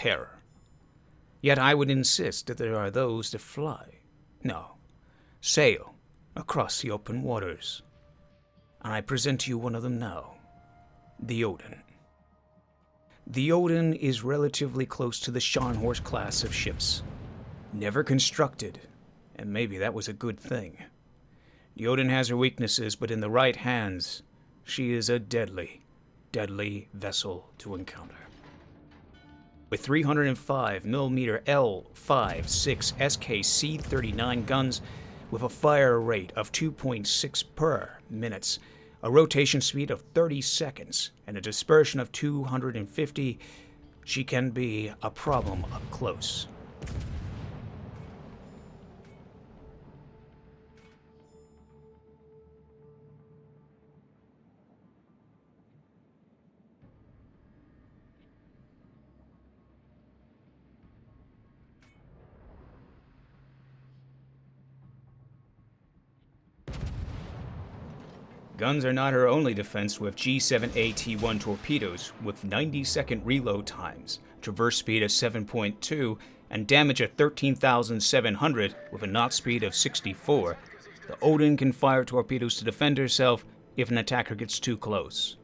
terror. Yet I would insist that there are those that fly. No, sail across the open waters. And I present to you one of them now, the Odin. The Odin is relatively close to the Scharnhorst class of ships. Never constructed, and maybe that was a good thing. The Odin has her weaknesses, but in the right hands, she is a deadly, deadly vessel to encounter. With 305mm L56 SKC-39 guns, with a fire rate of 2.6 per minutes, a rotation speed of 30 seconds, and a dispersion of 250, she can be a problem up close. Guns are not her only defense, with G7AT1 torpedoes with 90-second reload times, traverse speed of 7.2, and damage of 13,700 with a knot speed of 64. The Odin can fire torpedoes to defend herself if an attacker gets too close.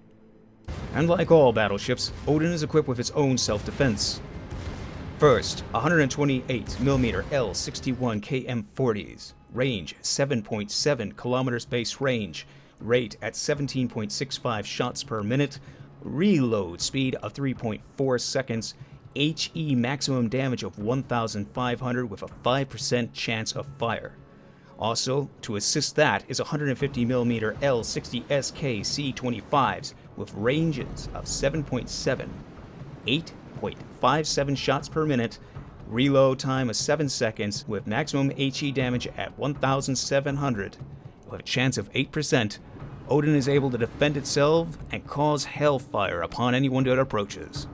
And like all battleships, Odin is equipped with its own self-defense. First, 128mm L61 KM40s, range 7.7 kilometers base range, rate at 17.65 shots per minute, reload speed of 3.4 seconds, HE maximum damage of 1,500 with a 5% chance of fire. Also, to assist that is 150mm L60 SK C-25s with ranges of 7.7, 8.57 shots per minute, reload time of 7 seconds with maximum HE damage at 1,700 with a chance of 8%. Odin is able to defend itself and cause hellfire upon anyone that approaches.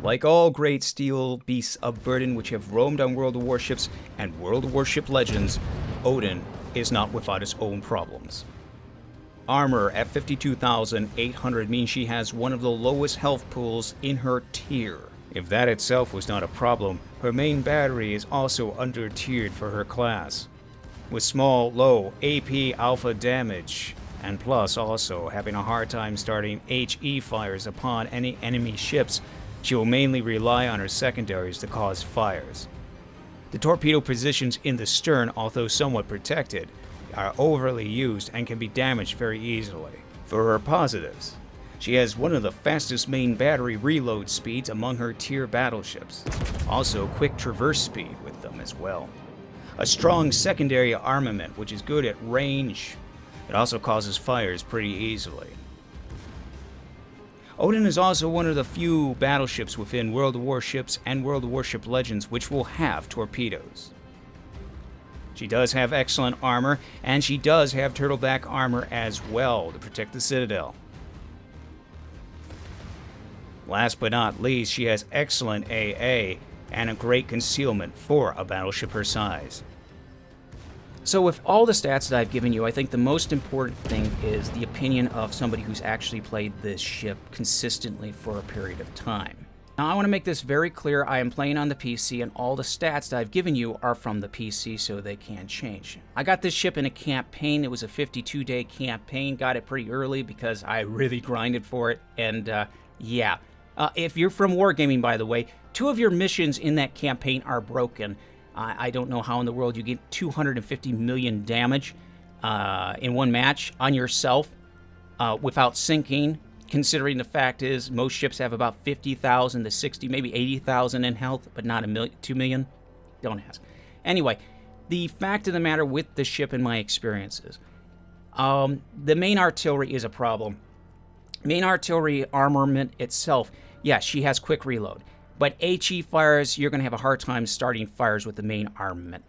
Like all great steel beasts of burden which have roamed on World of Warships and World of Warship Legends, Odin is not without its own problems. Armor at 52,800 means she has one of the lowest health pools in her tier. If that itself was not a problem, her main battery is also under-tiered for her class, with small, low AP alpha damage, and plus also having a hard time starting HE fires upon any enemy ships. She will mainly rely on her secondaries to cause fires. The torpedo positions in the stern, although somewhat protected, are overly used and can be damaged very easily. For her positives, she has one of the fastest main battery reload speeds among her tier battleships. Also quick traverse speed with them as well. A strong secondary armament which is good at range. It also causes fires pretty easily. Odin is also one of the few battleships within World of Warships and World of Warship Legends which will have torpedoes. She does have excellent armor, and she does have turtleback armor as well to protect the Citadel. Last but not least, she has excellent AA and a great concealment for a battleship her size. So with all the stats that I've given you, I think the most important thing is the opinion of somebody who's actually played this ship consistently for a period of time. Now, I want to make this very clear. I am playing on the PC, and all the stats that I've given you are from the PC, so they can change. I got this ship in a campaign. It was a 52-day campaign. Got it pretty early because I really grinded for it. And, yeah. If you're from Wargaming, by the way, 2 of your missions in that campaign are broken. I don't know how in the world you get 250 million damage in one match on yourself without sinking. Considering the fact is most ships have about 50,000 to 60, maybe 80,000 in health, but not 2 million. Don't ask. Anyway, the fact of the matter with the ship in my experiences, the main artillery is a problem. Main artillery armament itself, yes, she has quick reload. But HE fires, you're going to have a hard time starting fires with the main armament.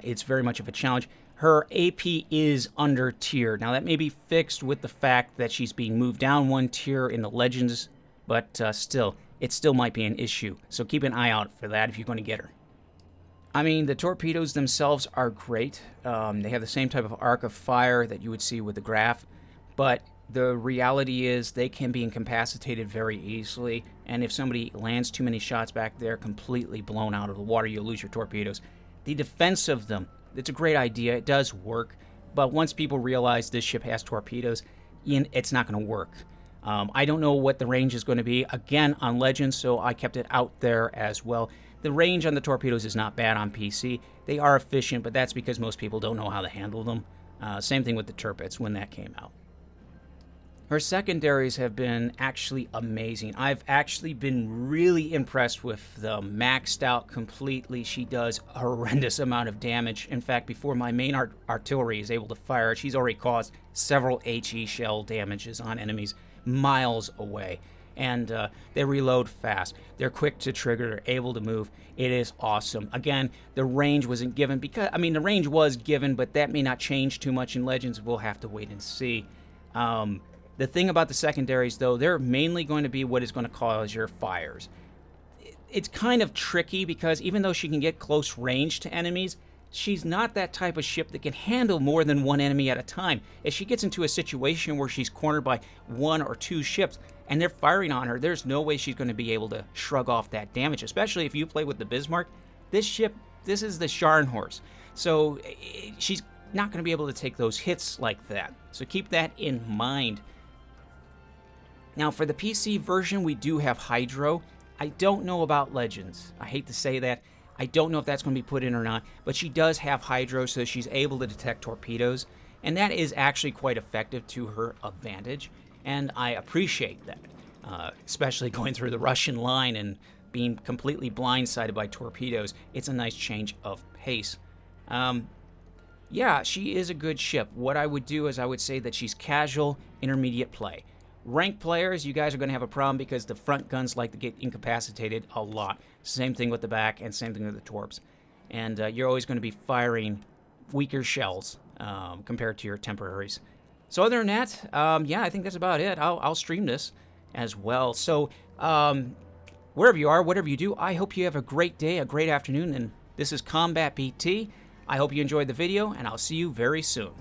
It's very much of a challenge. Her AP is under tier. Now, that may be fixed with the fact that she's being moved down one tier in the Legends, but still, it still might be an issue. So keep an eye out for that if you're going to get her. I mean, the torpedoes themselves are great. They have the same type of arc of fire that you would see with the Graf, but the reality is they can be incapacitated very easily, and if somebody lands too many shots back there, completely blown out of the water, you'll lose your torpedoes. The defense of them, it's a great idea. It does work, but once people realize this ship has torpedoes, it's not going to work. I don't know what the range is going to be, again, on Legends, so I kept it out there as well. The range on the torpedoes is not bad on PC. They are efficient, but that's because most people don't know how to handle them. Same thing with the Torpedoes when that came out. Her secondaries have been actually amazing. I've actually been really impressed with them. Maxed out completely. She does a horrendous amount of damage. In fact, before my main artillery is able to fire, she's already caused several HE shell damages on enemies miles away. And they reload fast. They're quick to trigger. They're able to move. It is awesome. Again, the range wasn't given because, I mean, the range was given, but that may not change too much in Legends. We'll have to wait and see. The thing about the secondaries, though, they're mainly going to be what is going to cause your fires. It's kind of tricky because even though she can get close range to enemies, she's not that type of ship that can handle more than one enemy at a time. If she gets into a situation where she's cornered by one or two ships and they're firing on her, there's no way she's going to be able to shrug off that damage, especially if you play with the Bismarck. This ship, this is the Scharnhorst, so she's not going to be able to take those hits like that. So keep that in mind. Now, for the PC version, we do have Hydro. I don't know about Legends. I hate to say that. I don't know if that's going to be put in or not, but she does have Hydro, so she's able to detect torpedoes, and that is actually quite effective to her advantage, and I appreciate that, especially going through the Russian line and being completely blindsided by torpedoes. It's a nice change of pace. Yeah, she is a good ship. What I would do is I would say that she's casual, intermediate play. Ranked players, you guys are going to have a problem because the front guns like to get incapacitated a lot. Same thing with the back and same thing with the torps. And you're always going to be firing weaker shells compared to your temporaries. So other than that, yeah, I think that's about it. I'll stream this as well. So wherever you are, whatever you do, I hope you have a great day, a great afternoon. And this is Combatpt. I hope you enjoyed the video, and I'll see you very soon.